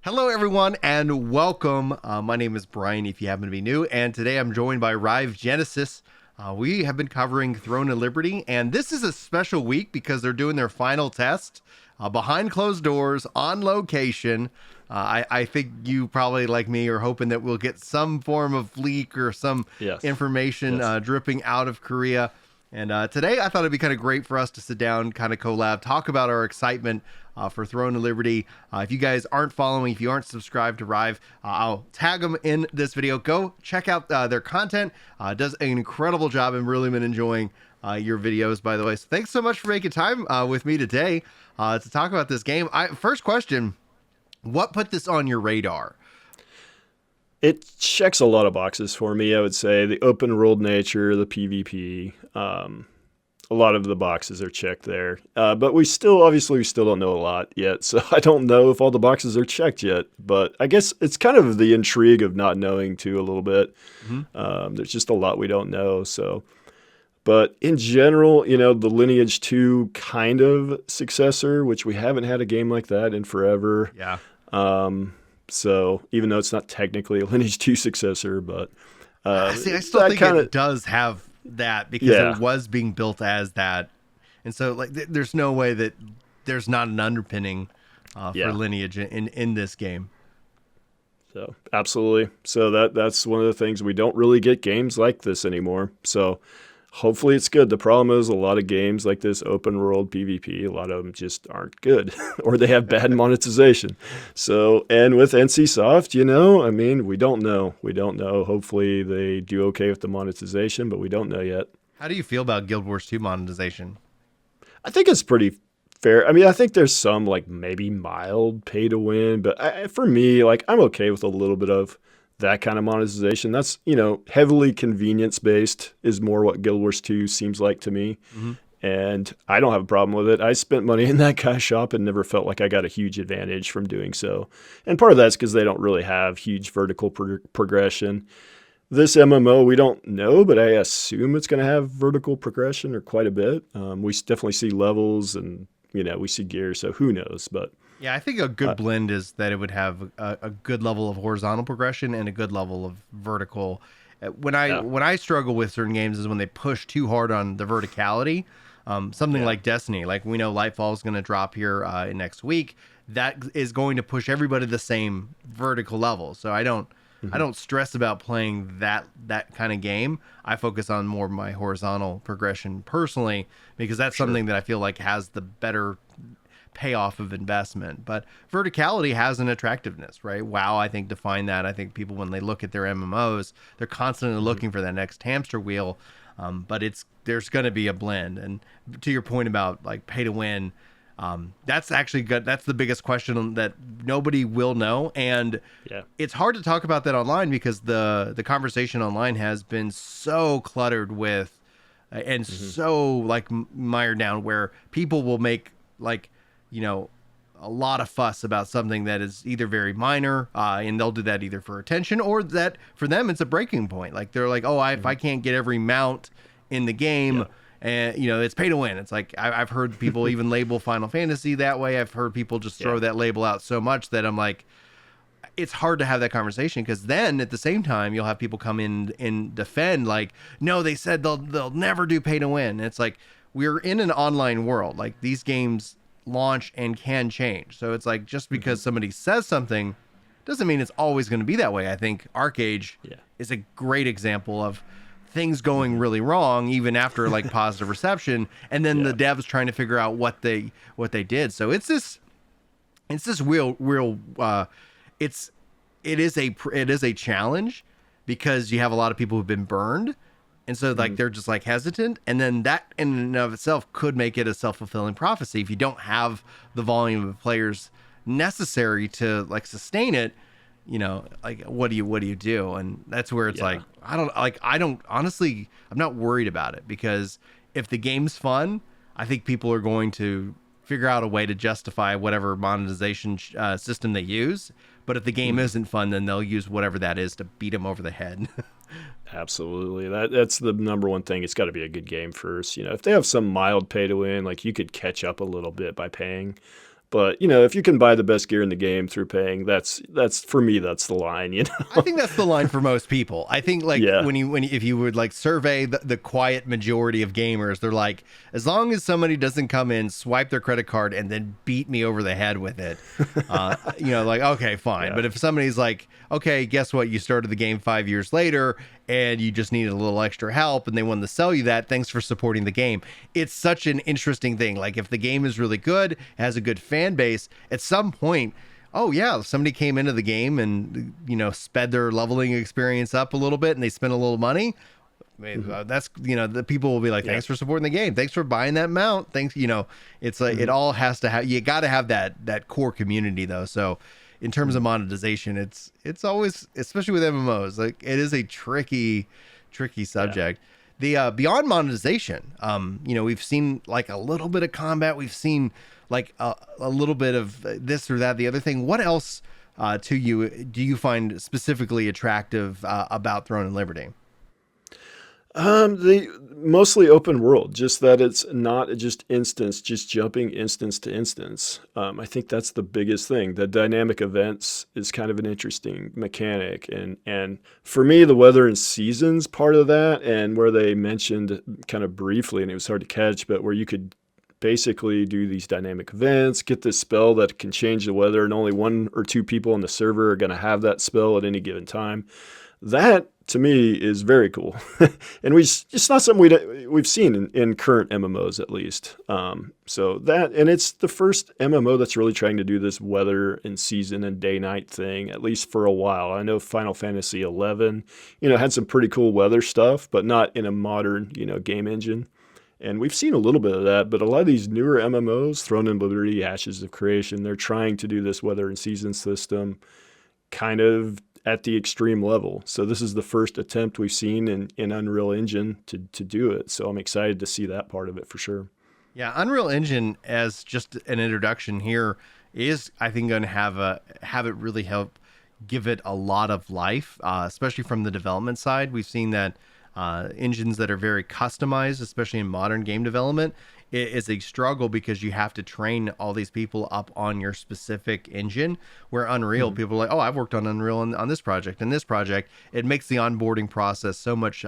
Hello, everyone, and welcome. My name is Brian, if you happen to be new, and today I'm joined by Rive Genesis. We have been covering Throne of Liberty, and this is a special week because they're doing their final test behind closed doors on location. I think you probably, like me, are hoping that we'll get some form of leak or some information dripping out of Korea. And today I thought it'd be kind of great for us to sit down, kind of collab, talk about our excitement for Throne of Liberty. If you guys aren't following, if you aren't subscribed to Rive, I'll tag them in this video. Go check out their content. Does an incredible job and really been enjoying your videos, by the way. So thanks so much for making time with me today to talk about this game. First question, what put this on your radar? It checks a lot of boxes for me, I would say. The open world nature, the PvP, a lot of the boxes are checked there. But we still don't know a lot yet, so I don't know if all the boxes are checked yet. But I guess it's kind of the intrigue of not knowing too a little bit. There's just a lot we don't know, so... But in general, the Lineage 2 kind of successor, which we haven't had a game like that in forever. Yeah. So even though it's not technically a Lineage 2 successor, but I still think it does have that because it was being built as that, and so there's no way that there's not an underpinning for Lineage in this game. So absolutely. So that's one of the things, we don't really get games like this anymore. So hopefully it's good. The problem is a lot of games like this open world PvP, a lot of them just aren't good or they have bad monetization. So, and with NCSoft, we don't know. We don't know. Hopefully they do okay with the monetization, but we don't know yet. How do you feel about Guild Wars 2 monetization? I think it's pretty fair. I mean, I think there's some maybe mild pay to win, but for me, I'm okay with a little bit of that kind of monetization. That's, heavily convenience based is more what Guild Wars 2 seems like to me. And I don't have a problem with it. I spent money in that guy's shop and never felt like I got a huge advantage from doing so. And part of that's because they don't really have huge vertical progression. This MMO, we don't know, but I assume it's going to have vertical progression or quite a bit. We definitely see levels and, we see gear, so who knows, but... Yeah, I think a good blend is that it would have a good level of horizontal progression and a good level of vertical. When I struggle with certain games is when they push too hard on the verticality. Something like Destiny, we know Lightfall is going to drop here next week. That is going to push everybody the same vertical level. So I don't stress about playing that kind of game. I focus on more of my horizontal progression personally because that's something that I feel like has the better payoff of investment. But verticality has an attractiveness, right? WoW, I think, defined that. I think people, when they look at their MMOs, they're constantly looking for that next hamster wheel. But there's going to be a blend. And to your point about pay to win, that's actually good. That's the biggest question that nobody will know. And it's hard to talk about that online because the conversation online has been so cluttered with and so mired down where people will make a lot of fuss about something that is either very minor, and they'll do that either for attention or that for them it's a breaking point. They're like, if I can't get every mount in the game, and it's pay to win. It's I've heard people even label Final Fantasy that way. I've heard people just throw that label out so much that I'm like, it's hard to have that conversation because then at the same time you'll have people come in and defend no, they said they'll never do pay to win. And it's we're in an online world. These games launch and can change. So it's just because somebody says something doesn't mean it's always going to be that way. I think ArcAge is a great example of things going really wrong even after positive reception, and then the devs trying to figure out what they did. So it is a challenge because you have a lot of people who've been burned. And so they're just hesitant. And then that in and of itself could make it a self-fulfilling prophecy. If you don't have the volume of players necessary to sustain it, what do you do? And that's where it's I don't honestly, I'm not worried about it because if the game's fun, I think people are going to figure out a way to justify whatever monetization system they use. But if the game isn't fun, then they'll use whatever that is to beat them over the head. Absolutely. That's the number one thing. It's got to be a good game first. If they have some mild pay to win, you could catch up a little bit by paying. But if you can buy the best gear in the game through paying, that's for me, that's the line. I think that's the line for most people. I think like Yeah. if you would like survey the quiet majority of gamers, they're like, as long as somebody doesn't come in, swipe their credit card, and then beat me over the head with it, like, okay, fine. Yeah. But if somebody's like, okay, guess what? You started the game 5 years later and you just needed a little extra help, and they wanted to sell you that, thanks for supporting the game. It's such an interesting thing. Like if the game is really good, has a good fan base, at some point, oh yeah, somebody came into the game and sped their leveling experience up a little bit, and they spent a little money. That's the people will be like, thanks for supporting the game, thanks for buying that mount, thanks. It's like it all has to have, you got to have that core community though. So in terms of monetization, it's always, especially with MMOs, like it is a tricky subject. The beyond monetization, we've seen like a little bit of combat, we've seen like a little bit of this or that, the other thing. What else to you do you find specifically attractive about Throne and Liberty? The mostly open world, just that it's not just jumping instance to instance. I think that's the biggest thing. The dynamic events is kind of an interesting mechanic, and for me, the weather and seasons part of that, and where they mentioned kind of briefly, and it was hard to catch, but where you could basically do these dynamic events, get this spell that can change the weather, and only 1 or 2 people on the server are going to have that spell at any given time. That to me is very cool, and it's not something we've seen in current MMOs at least. So that, and it's the first MMO that's really trying to do this weather and season and day night thing, at least for a while. I know Final Fantasy 11, had some pretty cool weather stuff, but not in a modern game engine. And we've seen a little bit of that, but a lot of these newer MMOs, Throne and Liberty, Ashes of Creation, they're trying to do this weather and season system kind of at the extreme level. So this is the first attempt we've seen in Unreal Engine to do it. So I'm excited to see that part of it for sure. Yeah, Unreal Engine as just an introduction here is, I think, going to have it really help give it a lot of life, especially from the development side. We've seen that engines that are very customized, especially in modern game development, is a struggle because you have to train all these people up on your specific engine. Where Unreal, people are like, oh, I've worked on Unreal on this project and this project. It makes the onboarding process so much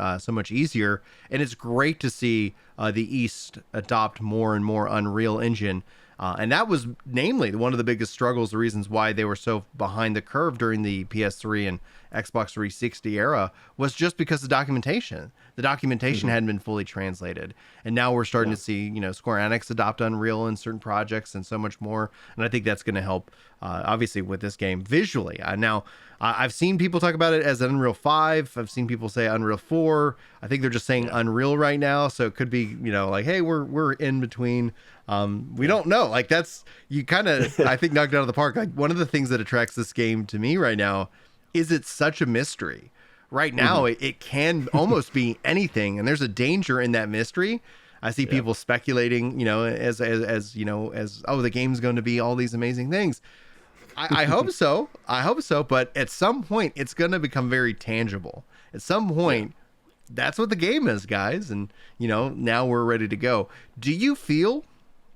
easier, and it's great to see the East adopt more and more Unreal Engine. And that was namely one of the biggest struggles, the reasons why they were so behind the curve during the PS3 and Xbox 360 era, was just because the documentation. The documentation hadn't been fully translated. And now we're starting to see, Square Enix adopt Unreal in certain projects and so much more. And I think that's going to help, obviously, with this game visually. Now, I've seen people talk about it as Unreal 5. I've seen people say Unreal 4. I think they're just saying Unreal right now. So it could be, like, hey, we're in between. We don't know. Like, that's, you kind of, I think, knocked out of the park. Like, one of the things that attracts this game to me right now is it's such a mystery. Right now, it can almost be anything, and there's a danger in that mystery. I see people speculating, as oh, the game's going to be all these amazing things. I hope so. I hope so. But at some point, it's going to become very tangible. At some point, that's what the game is, guys. And now we're ready to go. Do you feel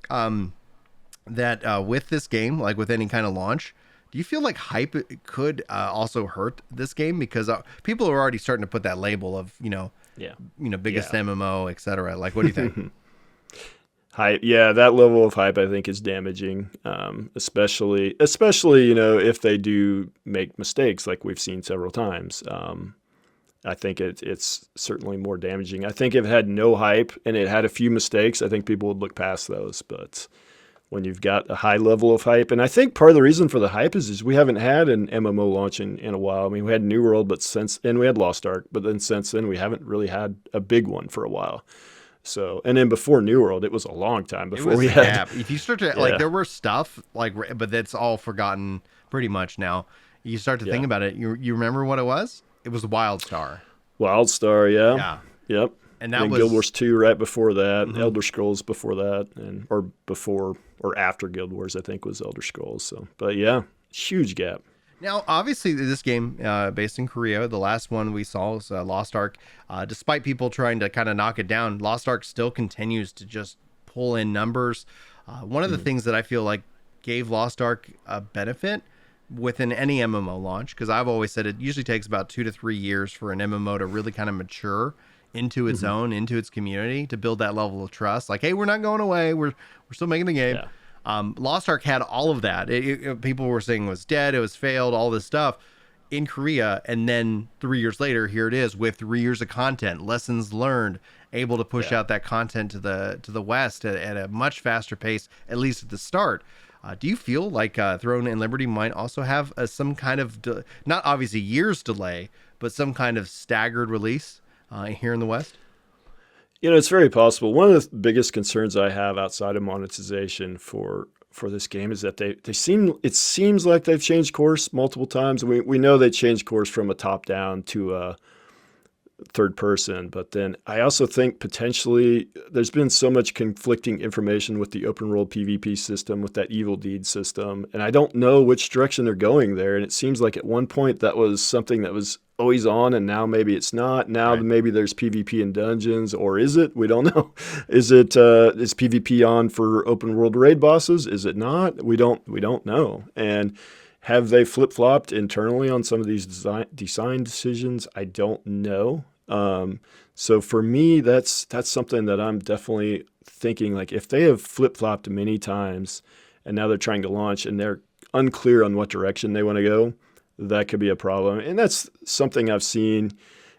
that with this game, like with any kind of launch, do you feel like hype could also hurt this game? Because people are already starting to put that label of, biggest MMO, etc. Like, what do you think? Hype, that level of hype I think is damaging, especially if they do make mistakes like we've seen several times. I think it's certainly more damaging. I think if it had no hype and it had a few mistakes, I think people would look past those. But when you've got a high level of hype, and I think part of the reason for the hype is we haven't had an MMO launch in a while. I mean, we had New World, and we had Lost Ark, but then since then we haven't really had a big one for a while. So, and then before New World, it was a long time before we had. Gap. If you start to like, there were stuff like, but that's all forgotten pretty much now. You start to think about it. You remember what it was? It was WildStar. WildStar, yeah. Yep. And that was Guild Wars 2 right before that, Elder Scrolls before that, or before or after Guild Wars, I think, was Elder Scrolls. So, but huge gap. Now, obviously, this game based in Korea, the last one we saw was Lost Ark. Despite people trying to kind of knock it down, Lost Ark still continues to just pull in numbers. One of the things that I feel like gave Lost Ark a benefit within any MMO launch, because I've always said it usually takes about 2 to 3 years for an MMO to really kind of mature into its own, into its community, to build that level of trust. Like, hey, we're not going away. We're still making the game. Yeah. Lost Ark had all of that. People were saying it was dead, it was failed, all this stuff in Korea, and then 3 years later, here it is with 3 years of content, lessons learned, able to push out that content to the West at a much faster pace, at least at the start. Do you feel like Throne and Liberty might also have some kind of, not obviously years delay, but some kind of staggered release here in the West? You know, it's very possible. One of the biggest concerns I have outside of monetization for this game is that it seems like they've changed course multiple times. We know they changed course from a top down to a third person, but then I also think potentially there's been so much conflicting information with the open world PvP system, with that evil deed system, and I don't know which direction they're going there. And it seems like at one point that was something that was always on, and now maybe it's not. Now maybe there's PvP in dungeons, or is it? We don't know. Is PvP on for open world raid bosses? Is it not? We don't know. And have they flip-flopped internally on some of these design decisions? I don't know. So for me, that's something that I'm definitely thinking, like, if they have flip-flopped many times and now they're trying to launch and they're unclear on what direction they want to go, that could be a problem. And that's something I've seen.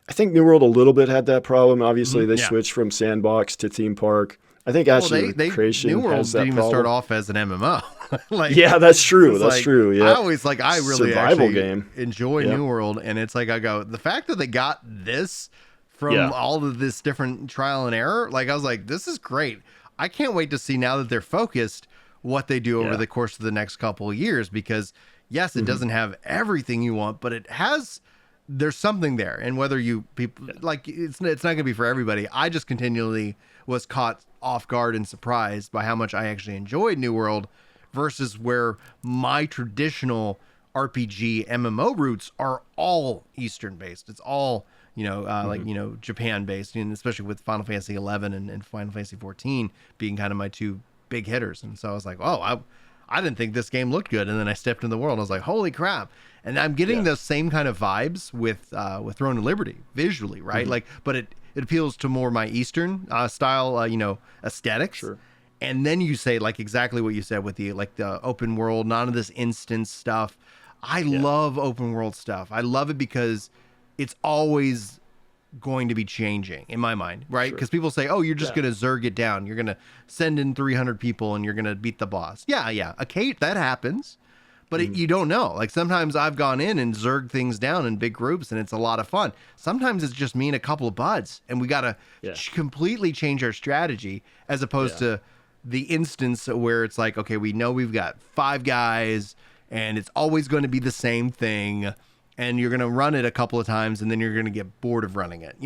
I think New World a little bit had that problem. Obviously, they switched from sandbox to theme park. I think actually Creation New World has that didn't even start off as an MMO. Like, yeah, that's true. That's true. Yeah, I really survival actually game. Enjoy New World, and it's like the fact that they got this from all of this different trial and error, like I was like, this is great. I can't wait to see now that they're focused what they do over the course of the next couple of years, because yes, it doesn't have everything you want, but there's something there. And whether like, it's not going to be for everybody. I just continually was caught off guard and surprised by how much I actually enjoyed New World versus where my traditional RPG MMO roots are all Eastern based. It's all, like, Japan based, and especially with Final Fantasy 11 and Final Fantasy 14 being kind of my two big hitters. And so I was like, oh, I didn't think this game looked good. And then I stepped in the world. I was like, holy crap. And I'm getting those same kind of vibes with Throne and Liberty visually, right? Like, but it appeals to more my Eastern style, aesthetics. Sure. And then you say, like, exactly what you said with the open world, none of this instance stuff. I love open world stuff. I love it because it's always going to be changing in my mind, right? Because people say, oh, you're just going to Zerg it down. You're going to send in 300 people and you're going to beat the boss. Yeah. Okay, that happens. But you don't know. Like, sometimes I've gone in and Zerg things down in big groups, and it's a lot of fun. Sometimes it's just me and a couple of buds, and we got to completely change our strategy, as opposed to the instance where it's like, okay, we know we've got 5 guys, and it's always going to be the same thing, and you're going to run it a couple of times, and then you're going to get bored of running it.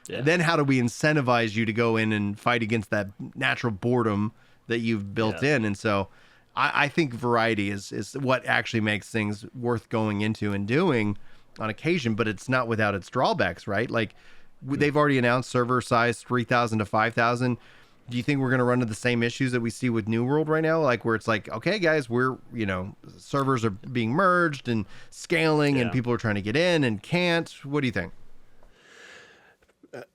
Then how do we incentivize you to go in and fight against that natural boredom that you've built in? And so I think variety is what actually makes things worth going into and doing on occasion, but it's not without its drawbacks, right? Like, they've already announced server size 3,000 to 5,000. Do you think we're going to run into the same issues that we see with New World right now? Like, where it's like, okay, guys, servers are being merged and scaling and people are trying to get in and can't. What do you think?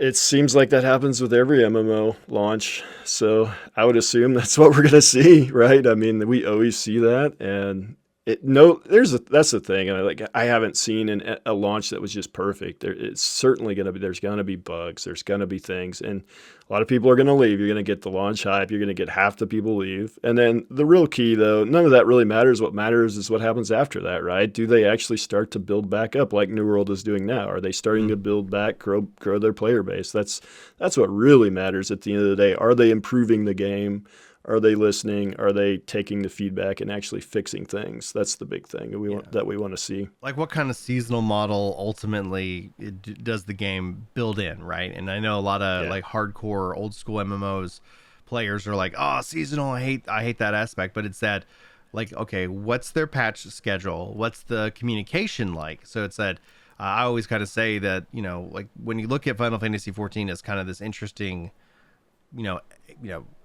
It seems like that happens with every MMO launch. So I would assume that's what we're going to see, right? I mean, we always see that. And that's the thing. I haven't seen a launch that was just perfect. It's certainly there's going to be bugs. There's going to be things. And a lot of people are going to leave. You're going to get the launch hype. You're going to get half the people leave. And then the real key, though, none of that really matters. What matters is what happens after that, right? Do they actually start to build back up like New World is doing now? Are they starting to build back, grow their player base? That's what really matters at the end of the day. Are they improving the game? Are they listening? Are they taking the feedback and actually fixing things? That's the big thing that we want to see. Like, what kind of seasonal model ultimately does the game build in, right? And I know a lot of like hardcore old school MMOs players are like, oh, seasonal, I hate that aspect. But it's that, like, okay, what's their patch schedule? What's the communication like? So it's that I always kind of say that, like, when you look at Final Fantasy 14 as kind of this interesting,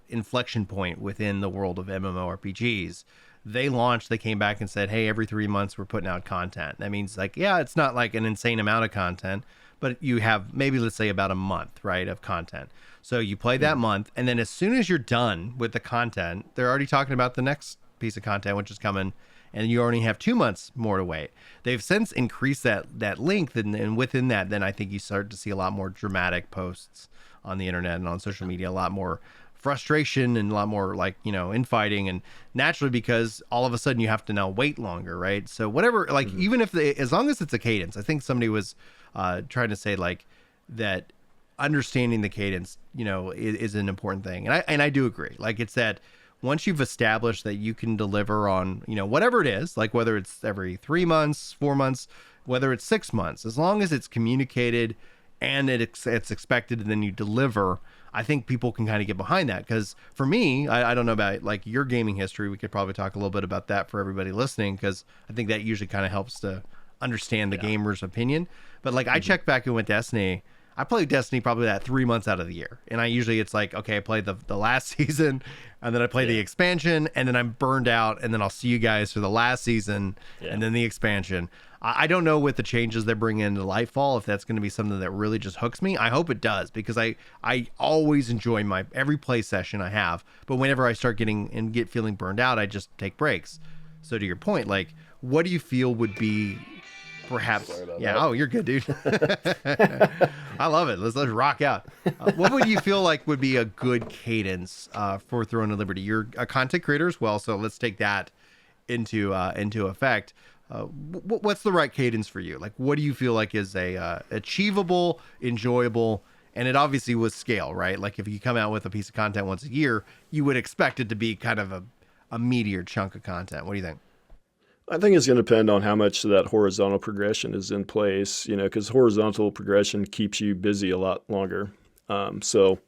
inflection point within the world of MMORPGs, they came back and said, hey, every 3 months we're putting out content. That means like, yeah, it's not like an insane amount of content, but you have maybe, let's say, about a month, right, of content. So you play that month, and then as soon as you're done with the content, they're already talking about the next piece of content, which is coming, and you only have 2 months more to wait. They've since increased that length, and within that, then I think you start to see a lot more dramatic posts on the internet and on social media, a lot more frustration and a lot more like, infighting, and naturally because all of a sudden you have to now wait longer, right? So whatever, like even if as long as it's a cadence, I think somebody was trying to say like that understanding the cadence, is an important thing. And I do agree. Like it's that once you've established that you can deliver on, whatever it is, like whether it's every 3 months, 4 months, whether it's 6 months, as long as it's communicated and it's expected and then you deliver, I think people can kind of get behind that. Because for me, I don't know about like your gaming history. We could probably talk a little bit about that for everybody listening, because I think that usually kind of helps to understand the gamer's opinion. But like I check back in with Destiny. I play Destiny probably that 3 months out of the year. And it's like, okay, I played the last season and then I play the expansion and then I'm burned out and then I'll see you guys for the last season and then the expansion. I don't know with the changes they bring into Lightfall, if that's going to be something that really just hooks me. I hope it does, because I always enjoy every play session I have. But whenever I start get feeling burned out, I just take breaks. So to your point, like, what do you feel would be perhaps that. Oh, you're good, dude. I love it. Let's rock out. What would you feel like would be a good cadence for Throne of Liberty? You're a content creator as well, so let's take that into effect. What's the right cadence for you? Like, what do you feel like is a achievable, enjoyable, and it obviously was scale, right? Like if you come out with a piece of content once a year, you would expect it to be kind of a meatier chunk of content. What do you think? I think it's going to depend on how much of that horizontal progression is in place, because horizontal progression keeps you busy a lot longer. So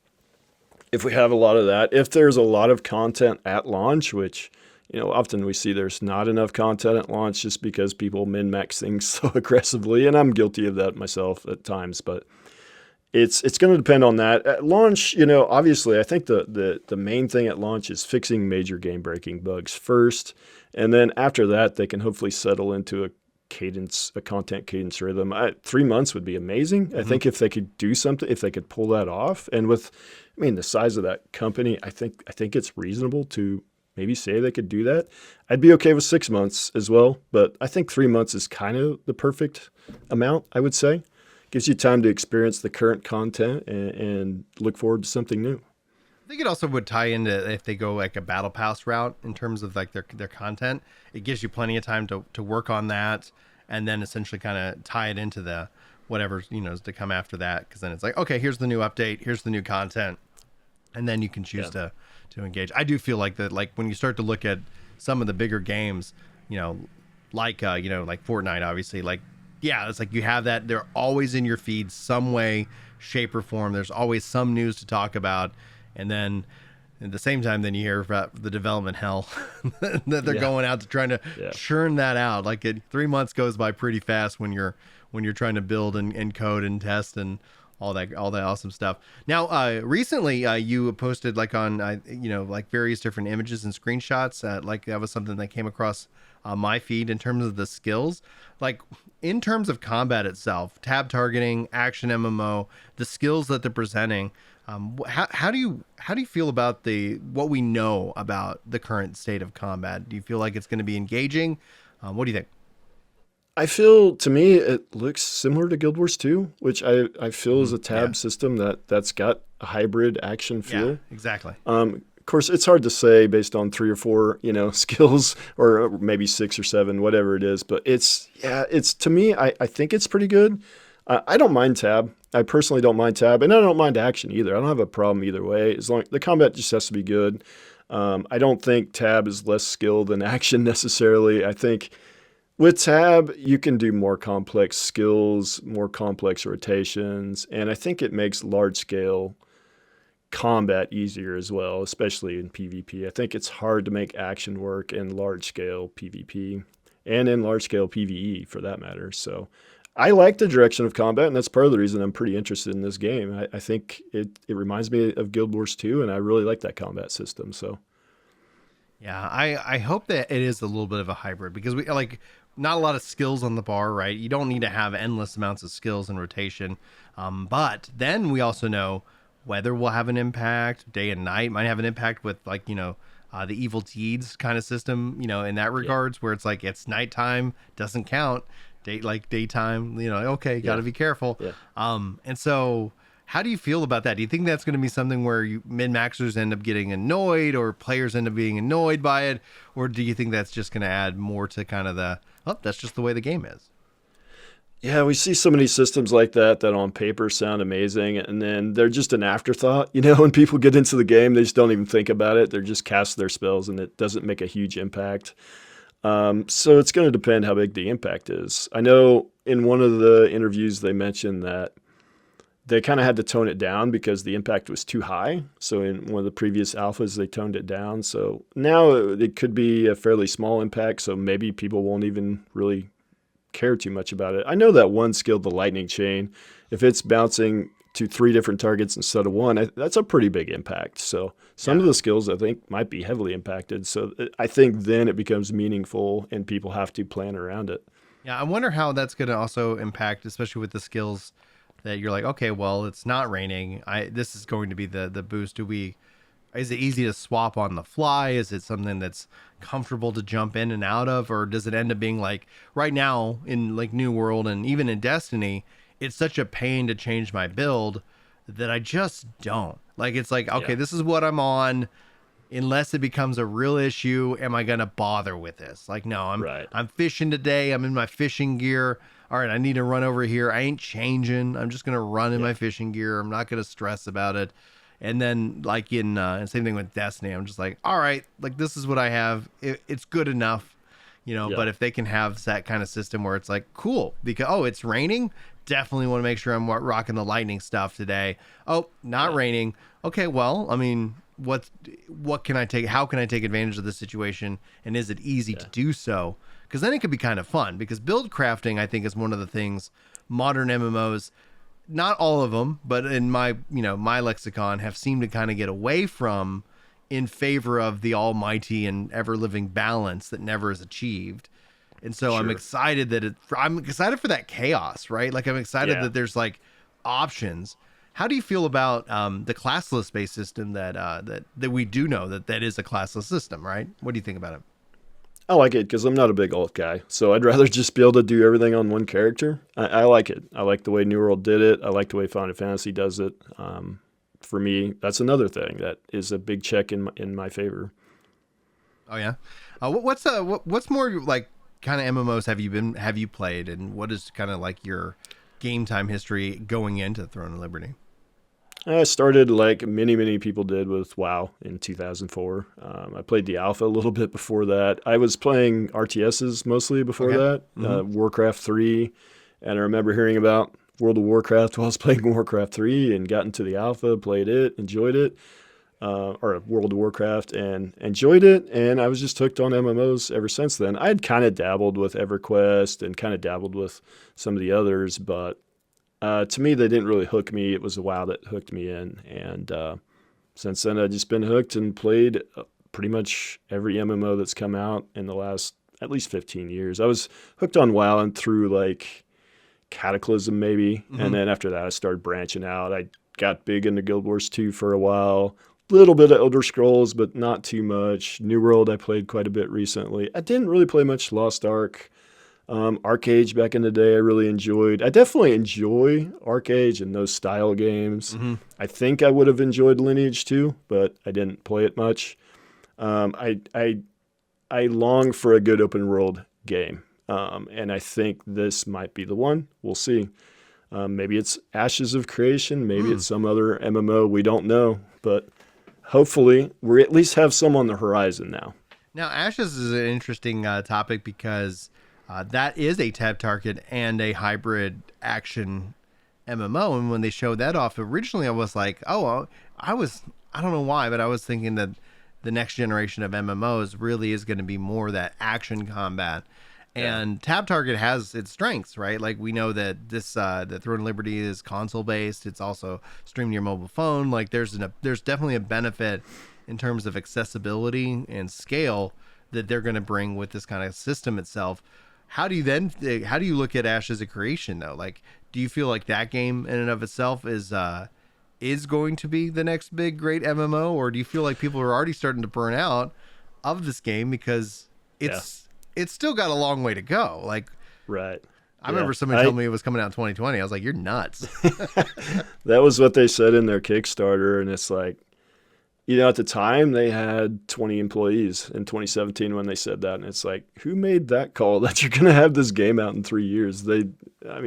if we have a lot of that, if there's a lot of content at launch, which, often we see there's not enough content at launch just because people min-max things so aggressively, and I'm guilty of that myself at times, but it's going to depend on that. At launch, obviously, I think the main thing at launch is fixing major game-breaking bugs first, and then after that, they can hopefully settle into a content cadence rhythm. 3 months would be amazing. I think if they could do something, if they could pull that off, and the size of that company, I think it's reasonable to maybe say they could do that. I'd be okay with 6 months as well, but I think 3 months is kind of the perfect amount, I would say. Gives you time to experience the current content and look forward to something new. I think it also would tie into if they go like a battle pass route in terms of like their content. It gives you plenty of time to work on that, and then essentially kind of tie it into the whatever is to come after that. Because then it's like, okay, here's the new update, here's the new content, and then you can choose to engage. I do feel like that, like when you start to look at some of the bigger games, like Fortnite, obviously, like. Yeah, it's like you have that. They're always in your feed some way, shape, or form. There's always some news to talk about. And then at the same time, then you hear about the development hell that they're going out to trying to churn that out. Like 3 months goes by pretty fast when you're trying to build and code and test and all that awesome stuff. Now, recently you posted like on, like various different images and screenshots. Like that was something that came across my feed in terms of the skills. Like in terms of combat itself, tab targeting, action MMO, the skills that they're presenting. How do you feel about what we know about the current state of combat? Do you feel like it's going to be engaging? What do you think? I feel, to me, it looks similar to Guild Wars 2, which I feel is a tab system that's got a hybrid action feel. Yeah, exactly. Of course, it's hard to say based on 3 or 4, skills, or maybe 6 or 7, whatever it is. But it's to me, I think it's pretty good. I don't mind tab. I personally don't mind tab, and I don't mind action either. I don't have a problem either way, as long the combat just has to be good. I don't think tab is less skilled than action necessarily. I think with tab, you can do more complex skills, more complex rotations, and I think it makes large-scale combat easier as well, especially in PvP. I think it's hard to make action work in large-scale PvP and in large-scale PvE for that matter. So I like the direction of combat, and that's part of the reason I'm pretty interested in this game. I think it reminds me of Guild Wars 2, and I really like that combat system. So Yeah, I hope that it is a little bit of a hybrid because we like not a lot of skills on the bar, right? You don't need to have endless amounts of skills in rotation. But then we also know weather will have an impact, day and night might have an impact with like, the evil deeds kind of system, in that Yeah. regards where it's like it's nighttime, doesn't count. Like daytime, okay, got to Yeah. be careful. Yeah. And so how do you feel about that? Do you think that's going to be something where you min maxers end up getting annoyed or players end up being annoyed by it? Or do you think that's just going to add more to kind of that's just the way the game is? Yeah, we see so many systems like that that on paper sound amazing, and then they're just an afterthought. When people get into the game, they just don't even think about it. They're just cast their spells, and it doesn't make a huge impact. So it's going to depend how big the impact is. I know in one of the interviews they mentioned that they kind of had to tone it down because the impact was too high. So in one of the previous alphas, they toned it down. So now it could be a fairly small impact. So maybe people won't even really care too much about it. I know that one skill, the lightning chain, if it's bouncing to 3 different targets instead of one, that's a pretty big impact. So some of the skills I think might be heavily impacted. So I think then it becomes meaningful and people have to plan around it. Yeah, I wonder how that's going to also impact, especially with the skills that you're like, okay, well, it's not raining. This is going to be the boost. Is it easy to swap on the fly? Is it something that's comfortable to jump in and out of, or does it end up being like right now in like New World and even in Destiny, it's such a pain to change my build that I just don't. Like it's like, okay, Yeah. this is what I'm on. Unless it becomes a real issue, am I gonna bother with this? Like, no, Right. I'm fishing today. I'm in my fishing gear. All right, I need to run over here. I ain't changing. I'm just gonna run in Yeah. my fishing gear. I'm not gonna stress about it. And then, like and same thing with Destiny. I'm just like, all right, like this is what I have. It's good enough, Yeah. But if they can have that kind of system where it's like, cool, because it's raining. Definitely want to make sure I'm rocking the lightning stuff today. Oh, not Yeah. raining. Okay, well, I mean, what can I take? How can I take advantage of the situation? And is it easy to Yeah. do so? Because then it could be kind of fun. Because build crafting, I think, is one of the things modern MMOs, not all of them, but in my lexicon, have seemed to kind of get away from in favor of the almighty and ever living balance that never is achieved. And so I'm Sure. excited I'm excited for that chaos, right? Like I'm excited Yeah. that there's like options. How do you feel about the classless based system that we do know that is a classless system, right? What do you think about it? I like it because I'm not a big alt guy. So I'd rather just be able to do everything on one character. I like it. I like the way New World did it. I like the way Final Fantasy does it. For me, that's another thing that is a big check in my favor. Oh yeah. What's more like kind of MMOs have you played, and what is kind of like your game time history going into Throne of Liberty? I started like many people did with WoW in 2004. I played the alpha a little bit before that. I was playing RTSs mostly before Okay. that, Warcraft 3. And I remember hearing about World of Warcraft while I was playing Warcraft 3 and got into the alpha, played it, enjoyed it, or World of Warcraft and enjoyed it. And I was just hooked on MMOs ever since then. I'd kind of dabbled with EverQuest and kind of dabbled with some of the others, but to me, they didn't really hook me. It was a WoW that hooked me in. And since then, I've just been hooked and played pretty much every MMO that's come out in the last at least 15 years. I was hooked on WoW and through like Cataclysm maybe. Mm-hmm. And then after that, I started branching out. I got big into Guild Wars 2 for a while. Little bit of Elder Scrolls, but not too much. New World, I played quite a bit recently. I didn't really play much Lost Ark. Arcade back in the day, I really enjoyed. I definitely enjoy Arcade and those style games. Mm-hmm. I think I would have enjoyed Lineage too, but I didn't play it much. I long for a good open world game, and I think this might be the one. We'll see. Maybe it's Ashes of Creation. Maybe it's some other MMO. We don't know, but hopefully we at least have some on the horizon now. Now, Ashes is an interesting topic because that is a tab target and a hybrid action MMO. And when they showed that off, originally I was like, I don't know why, but I was thinking that the next generation of MMOs really is going to be more that action combat. And Tab Target has its strengths, right? Like we know that that Throne of Liberty is console based. It's also streamed to your mobile phone. Like there's definitely a benefit in terms of accessibility and scale that they're going to bring with this kind of system itself. How do you look at Ash as a creation though? Like, do you feel like that game in and of itself is going to be the next big great MMO, or do you feel like people are already starting to burn out of this game because it's still got a long way to go? Like, Right. I remember somebody told me it was coming out in 2020. I was like, you're nuts. That was what they said in their Kickstarter. And it's like, at the time they had 20 employees in 2017 when they said that. And it's like, who made that call that you're going to have this game out in 3 years?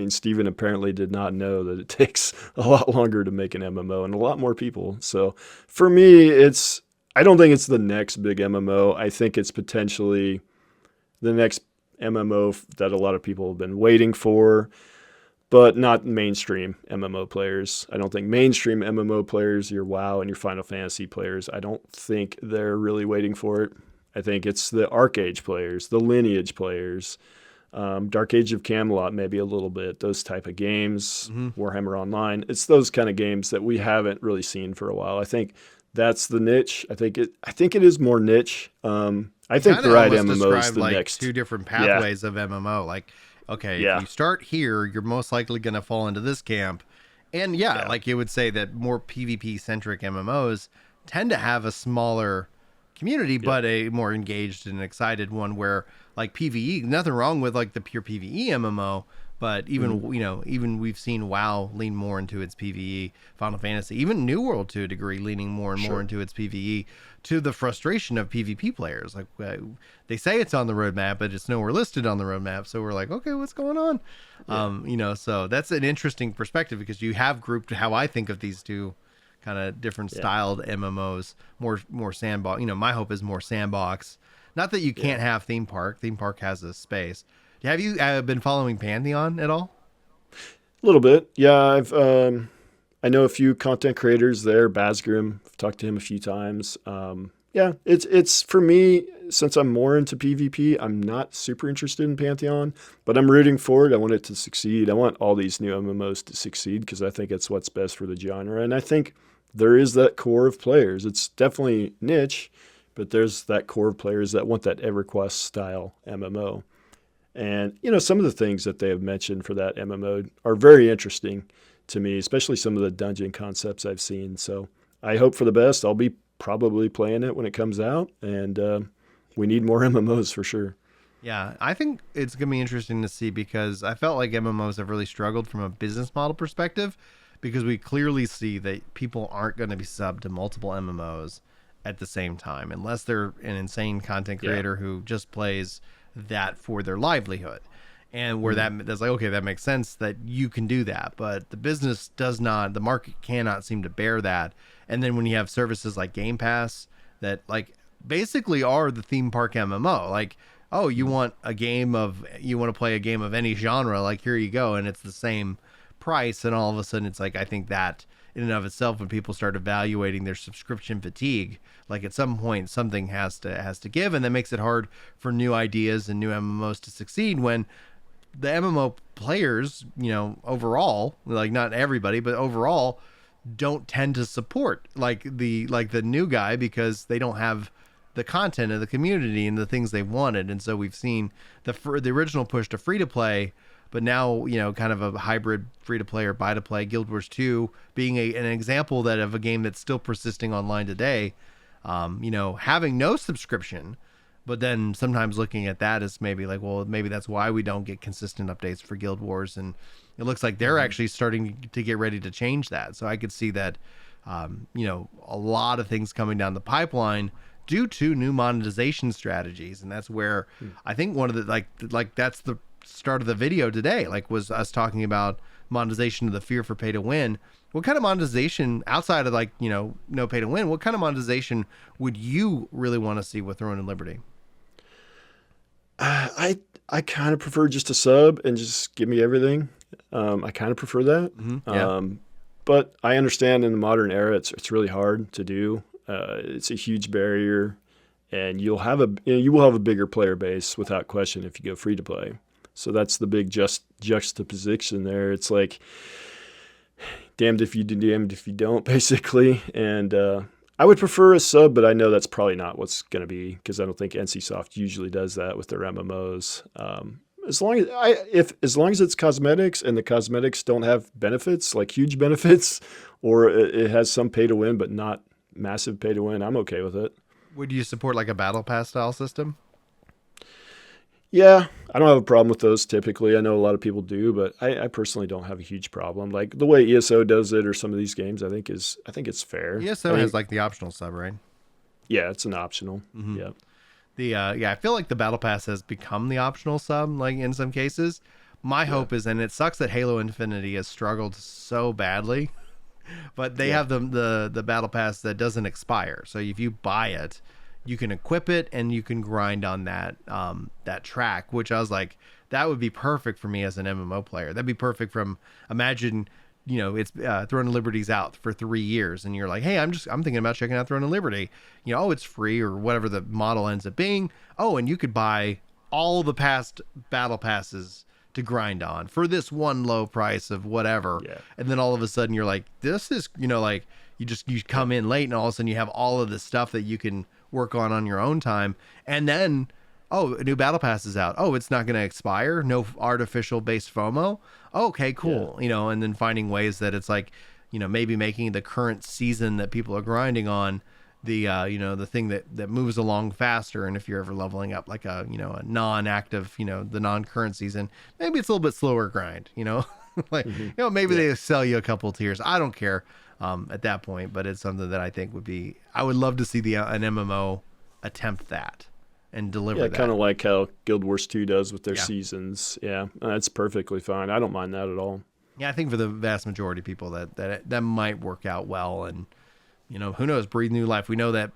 Steven apparently did not know that it takes a lot longer to make an MMO and a lot more people. So for me, I don't think it's the next big MMO. I think it's potentially the next MMO that a lot of people have been waiting for, but not mainstream MMO players. I don't think mainstream MMO players, your WoW and your Final Fantasy players, I don't think they're really waiting for it. I think it's the ArcAge players, the Lineage players, Dark Age of Camelot, maybe a little bit, those type of games, Warhammer Online. It's those kind of games that we haven't really seen for a while. I think that's the niche. I think it is more niche. I think the right MMO is the next. Two different pathways of MMO. Like, okay, if you start here, you're most likely going to fall into this camp. And like you would say that more PvP centric MMOs tend to have a smaller community, but a more engaged and excited one where like PvE, nothing wrong with like the pure PvE MMO, but even, even we've seen WoW lean more into its PvE, Final Fantasy, even New World to a degree, leaning more and more into its PvE, to the frustration of PvP players. Like they say it's on the roadmap, but it's nowhere listed on the roadmap. So we're like, okay, what's going on? So that's an interesting perspective because you have grouped how I think of these two kind of different styled MMOs, more sandbox. My hope is more sandbox. Not that you can't have theme park. Theme park has a space. Have you been following Pantheon at all? A little bit. Yeah, I know a few content creators there. Basgrim, I've talked to him a few times. It's for me, since I'm more into PvP, I'm not super interested in Pantheon, but I'm rooting for it. I want it to succeed. I want all these new MMOs to succeed because I think it's what's best for the genre. And I think there is that core of players. It's definitely niche, but there's that core of players that want that EverQuest style MMO. And, some of the things that they have mentioned for that MMO are very interesting to me, especially some of the dungeon concepts I've seen. So I hope for the best. I'll be probably playing it when it comes out, and we need more MMOs for sure. Yeah, I think it's going to be interesting to see because I felt like MMOs have really struggled from a business model perspective because we clearly see that people aren't going to be subbed to multiple MMOs at the same time unless they're an insane content creator who just plays that for their livelihood. And where that's like, okay, that makes sense that you can do that, but the business does not, the market cannot seem to bear that. And then when you have services like Game Pass that like basically are the theme park MMO, like, oh, you want to play a game of any genre, like here you go, and it's the same price, and all of a sudden it's like, I think that in and of itself, when people start evaluating their subscription fatigue, like at some point something has to give, and that makes it hard for new ideas and new MMOs to succeed when the MMO players, overall, like not everybody, but overall, don't tend to support like the new guy because they don't have the content of the community and the things they wanted. And so we've seen the original push to free to play, but now kind of a hybrid free to play or buy to play. Guild Wars 2 being an example that of a game that's still persisting online today. Having no subscription. But then sometimes looking at that is maybe like, well, maybe that's why we don't get consistent updates for Guild Wars. And it looks like they're actually starting to get ready to change that. So I could see that, a lot of things coming down the pipeline due to new monetization strategies. And that's where I think one of the, like that's the start of the video today, like was us talking about monetization of the fear for pay to win. What kind of monetization outside of no pay to win, what kind of monetization would you really want to see with Throne and Liberty? I kind of prefer just a sub and just give me everything. I kind of prefer that. But I understand in the modern era, it's really hard to do. It's a huge barrier, and you will have a bigger player base without question if you go free to play. So that's the big juxtaposition there. It's like damned if you do, damned if you don't, basically. And I would prefer a sub, but I know that's probably not what's going to be because I don't think NCSoft usually does that with their MMOs. As long as it's cosmetics and the cosmetics don't have benefits, like huge benefits, or it has some pay to win but not massive pay to win, I'm okay with it. Would you support like a battle pass style system? Yeah, I don't have a problem with those typically. I know a lot of people do, but I personally don't have a huge problem. Like the way ESO does it or some of these games, I think it's fair. ESO has like the optional sub, right? Yeah, it's an optional. Mm-hmm. Yeah. I feel like the battle pass has become the optional sub, like in some cases. My hope is, and it sucks that Halo Infinity has struggled so badly, but they have the battle pass that doesn't expire. So if you buy it, you can equip it and you can grind on that track, which I was like, that would be perfect for me as an MMO player. That'd be perfect from, imagine, it's Throne of Liberty's out for 3 years and you're like, hey, I'm thinking about checking out Throne of Liberty. It's free or whatever the model ends up being. Oh, and you could buy all the past battle passes to grind on for this one low price of whatever. Yeah. And then all of a sudden you're like, this is, like you come in late and all of a sudden you have all of the stuff that you can work on your own time. And then, oh, a new battle pass is out. Oh, it's not going to expire. No artificial based FOMO. Oh, okay, cool. Yeah. And then finding ways that it's like, maybe making the current season that people are grinding on the, the thing that moves along faster. And if you're ever leveling up like a non-active, the non-current season, maybe it's a little bit slower grind, like, maybe they sell you a couple tiers. I don't care at that point, but it's something that I think I would love to see an MMO attempt that and deliver that. Yeah, kind of like how Guild Wars 2 does with their seasons. Yeah, that's perfectly fine. I don't mind that at all. Yeah, I think for the vast majority of people that might work out well, and who knows, breathe new life. We know that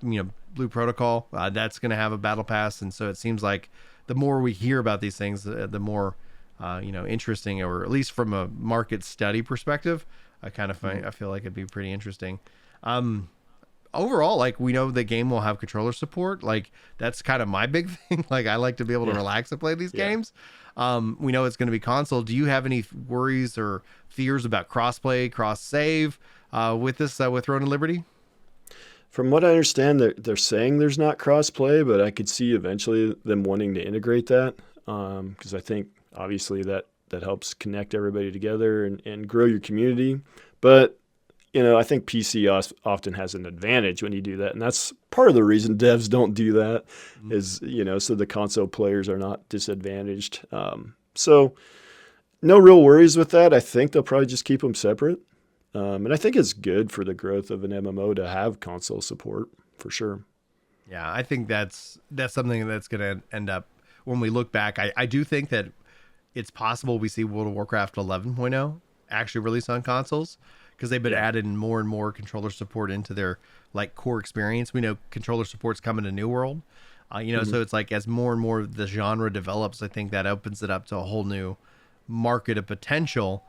Blue Protocol that's going to have a battle pass, and so it seems like the more we hear about these things, the more interesting, or at least from a market study perspective, I feel like it'd be pretty interesting. Overall, like, we know the game will have controller support. Like, that's kind of my big thing. Like, I like to be able to relax and play these games. We know it's going to be console. Do you have any worries or fears about crossplay, cross save with this with Throne of Liberty? From what I understand, they're saying there's not crossplay, but I could see eventually them wanting to integrate that because I think obviously that helps connect everybody together and grow your community. But I think PC often has an advantage when you do that, and that's part of the reason devs don't do that is so the console players are not disadvantaged. So no real worries with that. I think they'll probably just keep them separate. And I think it's good for the growth of an MMO to have console support for sure. Yeah, I think that's something that's going to end up when we look back. I do think that it's possible we see World of Warcraft 11.0 actually release on consoles because they've been adding more and more controller support into their like core experience. We know controller support's coming to New World, so it's like as more and more of the genre develops, I think that opens it up to a whole new market of potential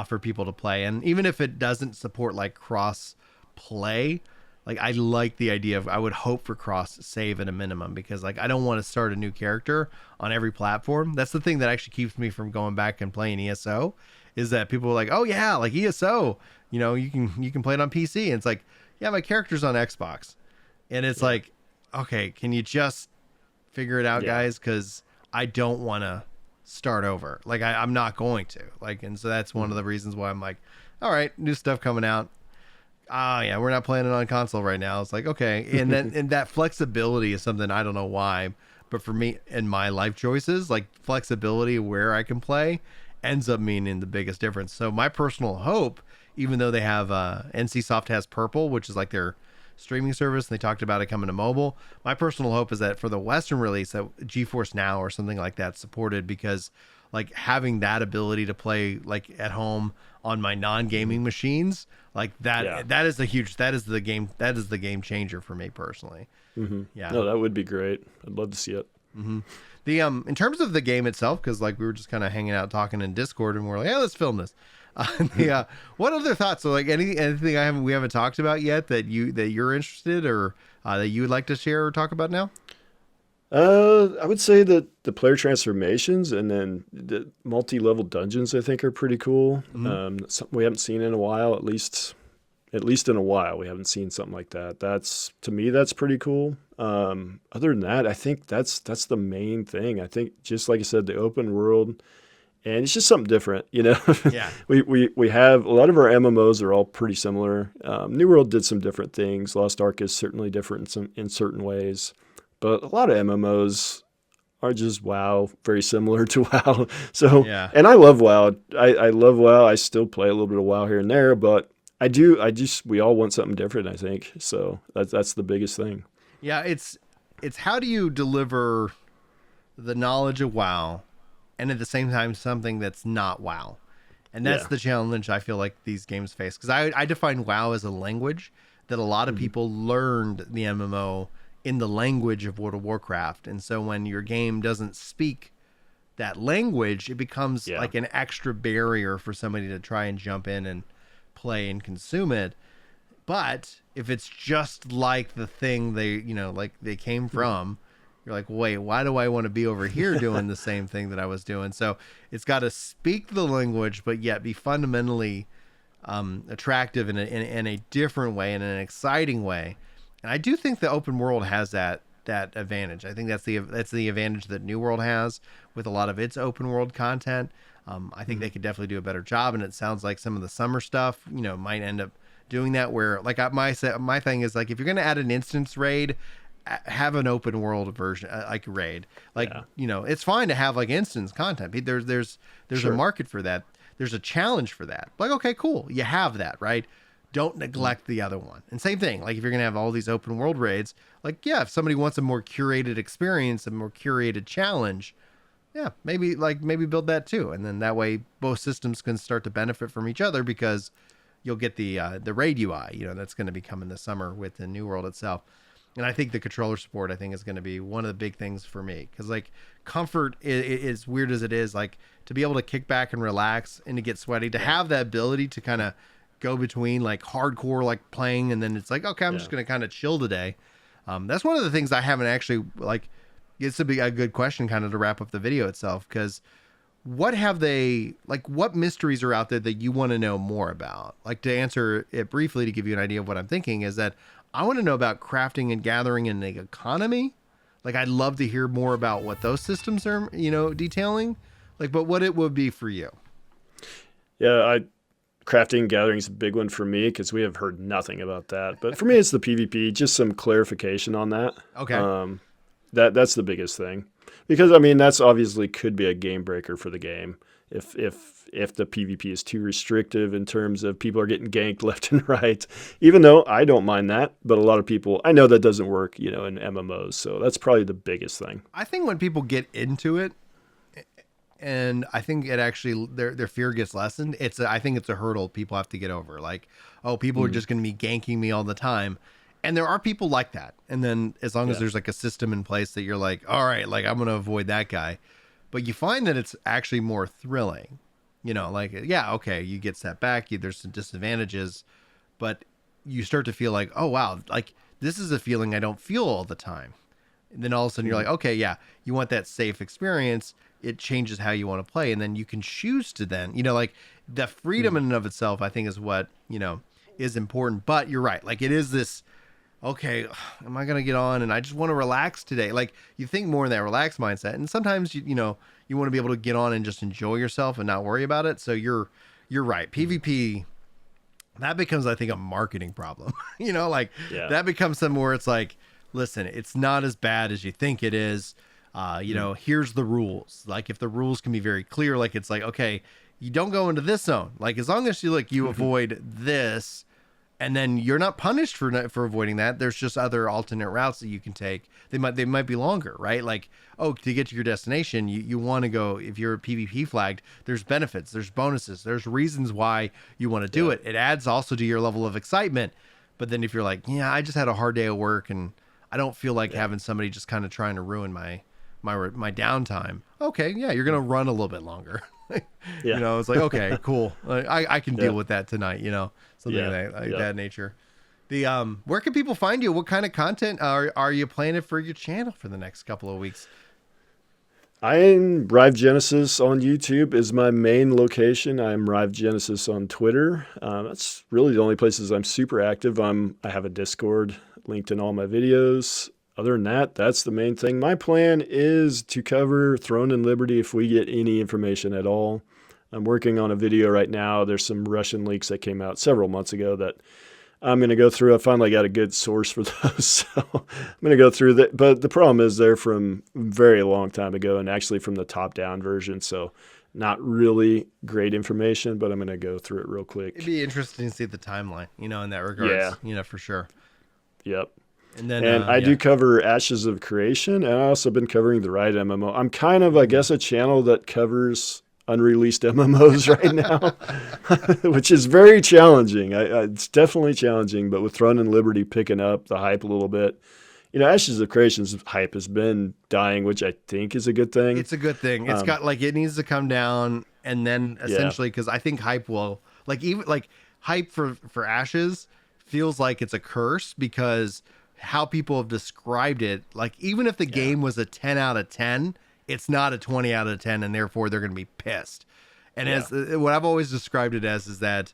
for people to play. And even if it doesn't support like cross play, like I like the idea of, I would hope for cross save at a minimum, because like I don't want to start a new character on every platform. That's the thing that actually keeps me from going back and playing ESO, is that people are like, oh yeah, like ESO, you can play it on PC. And it's like, yeah, my character's on Xbox. And it's like, okay, can you just figure it out, guys? Because I don't want to start over. Like I'm not going to. Like, and so that's one of the reasons why I'm like, all right, new stuff coming out. Yeah, we're not playing it on console right now. It's like, okay. And then and that flexibility is something, I don't know why, but for me and my life choices, like flexibility where I can play ends up meaning the biggest difference. So my personal hope, even though they have NCSoft has Purple, which is like their streaming service, and they talked about it coming to mobile, my personal hope is that for the Western release, that GeForce Now or something like that supported, because like having that ability to play like at home on my non-gaming machines, like that is the game changer for me personally. Yeah, no, that would be great. I'd love to see it. The in terms of the game itself, because like we were just kind of hanging out talking in Discord, and we're like, yeah, let's film this. What other thoughts? So like anything we haven't talked about yet that you're interested, or that you would like to share or talk about now? I would say that the player transformations and then the multi-level dungeons, I think, are pretty cool. Something we haven't seen in a while, at least At least in a while, we haven't seen something like that. That's to me, that's pretty cool. Other than that, I think that's the main thing. I think just like I said, the open world, and it's just something different. Yeah. We have a lot of our MMOs are all pretty similar. New World did some different things. Lost Ark is certainly different in certain ways, but a lot of MMOs are just WoW, very similar to WoW. So, Yeah. and I love WoW. I love WoW. I still play a little bit of WoW here and there, but we all want something different, I think. So that's the biggest thing. Yeah. It's how do you deliver the knowledge of WoW and at the same time something that's not WoW? And that's the challenge I feel like these games face. Because I define WoW as a language that a lot of people learned the MMO in the language of World of Warcraft. And so when your game doesn't speak that language, it becomes like an extra barrier for somebody to try and jump in and play and consume it. But if it's just like the thing they came from, you're like, wait, why do I want to be over here doing the same thing that I was doing? So it's got to speak the language, but yet be fundamentally attractive in a different way, in an exciting way. And I do think the open world has that advantage. I think that's the advantage that New World has with a lot of its open world content. I think they could definitely do a better job, and it sounds like some of the summer stuff, might end up doing that. Where like my thing is like, if you're going to add an instance raid, have an open world version like raid. Like it's fine to have like instance content. There's a market for that. There's a challenge for that. Like, okay, cool, you have that, right? Don't neglect the other one. And same thing, like if you're going to have all these open world raids, like, if somebody wants a more curated experience, a more curated challenge, maybe build that too. And then that way both systems can start to benefit from each other, because you'll get the raid UI, that's going to be coming this summer with the New World itself. And I think the controller support, I think, is going to be one of the big things for me. Because, like, comfort is weird as it is, like, to be able to kick back and relax and to get sweaty, to have that ability to kind of go between, like, hardcore, like, playing, and then it's like, okay, I'm just going to kind of chill today. That's one of the things I haven't actually, like, it's a good question kind of to wrap up the video itself, because what mysteries are out there that you want to know more about? Like, to answer it briefly, to give you an idea of what I'm thinking, is that I want to know about crafting and gathering in the economy. Like, I'd love to hear more about what those systems are, detailing. Like, but what it would be for you. Yeah, crafting and gathering is a big one for me, because we have heard nothing about that. But for me, it's the PvP. Just some clarification on that. Okay. That's the biggest thing, because I mean that's obviously could be a game breaker for the game if the PvP is too restrictive in terms of people are getting ganked left and right. Even though I don't mind that, but a lot of people, I know that doesn't work, in MMOs. So that's probably the biggest thing. I think when people get into it, and I think it actually their fear gets lessened. I think it's a hurdle people have to get over. Like, oh, people are just going to be ganking me all the time. And there are people like that. And then as long as there's like a system in place that you're like, all right, like I'm going to avoid that guy. But you find that it's actually more thrilling, like, okay, you get set back. There's some disadvantages, but you start to feel like, oh, wow, like this is a feeling I don't feel all the time. And then all of a sudden you're like, okay, you want that safe experience. It changes how you want to play. And then you can choose to then, like the freedom in and of itself, I think is what, is important. But you're right. Like it is this, okay, am I going to get on and I just want to relax today? Like you think more in that relaxed mindset. And sometimes, you want to be able to get on and just enjoy yourself and not worry about it. So you're right. PvP, that becomes, I think, a marketing problem, that becomes something where it's like, listen, it's not as bad as you think it is. Here's the rules. Like if the rules can be very clear, like it's like, okay, you don't go into this zone. Like as long as you avoid this, and then you're not punished for avoiding that. There's just other alternate routes that you can take. They might be longer, right? Like, oh, to get to your destination, you want to go, if you're PvP flagged, there's benefits, there's bonuses, there's reasons why you want to do it. It adds also to your level of excitement. But then if you're like, I just had a hard day at work and I don't feel like having somebody just kind of trying to ruin my downtime. Okay, you're gonna run a little bit longer. It's like, okay, cool. I can deal with that tonight. Something like that nature. The where can people find you? What kind of content are you planning for your channel for the next couple of weeks? I'm Rive Genesis on YouTube is my main location. I'm Rive Genesis on Twitter. That's really the only places I'm super active. I have a Discord linked in all my videos. Other than that, that's the main thing. My plan is to cover Throne and Liberty if we get any information at all. I'm working on a video right now. There's some Russian leaks that came out several months ago that I'm going to go through. I finally got a good source for those, so I'm going to go through that. But the problem is they're from a very long time ago and actually from the top-down version, so not really great information, but I'm going to go through it real quick. It'd be interesting to see the timeline, in that regards, for sure. Yep. And then, I do cover Ashes of Creation, and I also been covering the Riot MMO. I'm kind of, I guess, a channel that covers unreleased MMOs right now, which is very challenging. It's definitely challenging, but with Throne and Liberty picking up the hype a little bit, Ashes of Creation's hype has been dying, which I think is a good thing. It's a good thing. It's got it needs to come down, and then essentially, because I think hype will hype for Ashes feels like it's a curse because how people have described it, even if the game was a 10 out of 10, it's not a 20 out of 10, and therefore they're going to be pissed. And as what I've always described it as is that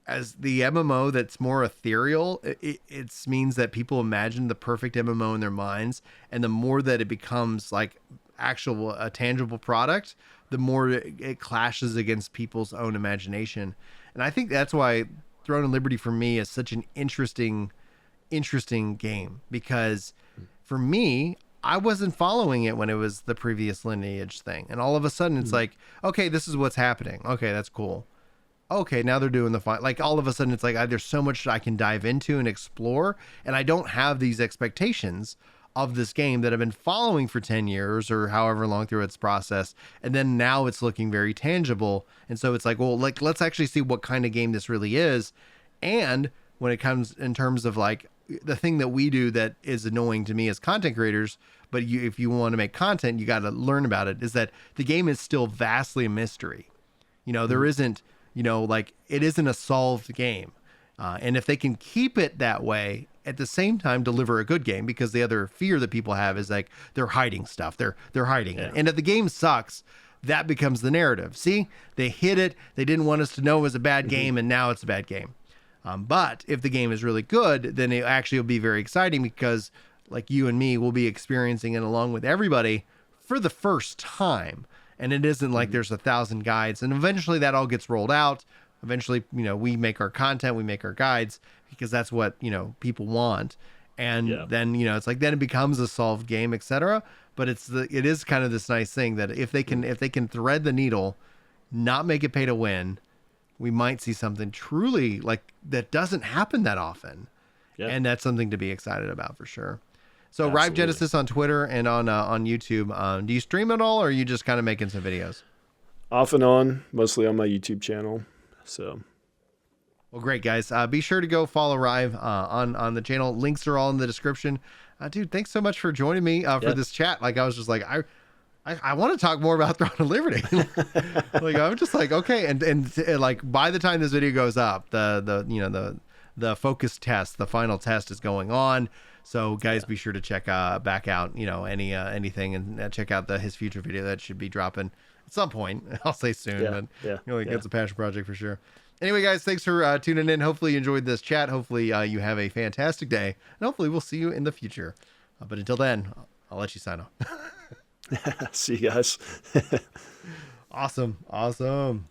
as the MMO that's more ethereal, it means that people imagine the perfect MMO in their minds, and the more that it becomes like a tangible product, the more it clashes against people's own imagination. And I think that's why Throne and Liberty for me is such an interesting game, because for me, I wasn't following it when it was the previous lineage thing. And all of a sudden it's like, okay, this is what's happening. Okay, that's cool. Okay, now they're doing the fight. All of a sudden it's like, there's so much I can dive into and explore. And I don't have these expectations of this game that I've been following for 10 years or however long through its process. And then now it's looking very tangible. And so it's like, well, let's actually see what kind of game this really is. And when it comes in terms of the thing that we do that is annoying to me as content creators, but if you want to make content, you got to learn about it, is that the game is still vastly a mystery. There isn't, it isn't a solved game. And if they can keep it that way, at the same time deliver a good game, because the other fear that people have is they're hiding stuff. They're hiding it. And if the game sucks, that becomes the narrative. See, they hid it. They didn't want us to know it was a bad game, and now it's a bad game. But if the game is really good, then it actually will be very exciting, because you and me will be experiencing it along with everybody for the first time. And it isn't like there's 1,000 guides, and eventually that all gets rolled out. Eventually, we make our content, we make our guides, because that's what, people want. And then, it's then it becomes a solved game, etc. But it is kind of this nice thing that if they can thread the needle, not make it pay to win, we might see something truly that doesn't happen that often. Yeah. And that's something to be excited about for sure. So Rive Genesis on Twitter and on YouTube. Do you stream at all, or are you just kind of making some videos? Off and on, mostly on my YouTube channel. So, well, great guys. Be sure to go follow Rive on the channel. Links are all in the description. Dude, thanks so much for joining me for this chat. I was just I want to talk more about Throne of Liberty. I'm just okay. And by the time this video goes up, the focus test, the final test is going on. So guys, be sure to check back out, anything, and check out his future video that should be dropping at some point. I'll say soon, but it's a passion project for sure. Anyway, guys, thanks for tuning in. Hopefully you enjoyed this chat. Hopefully you have a fantastic day, and hopefully we'll see you in the future. But until then, I'll let you sign off. See you guys. Awesome.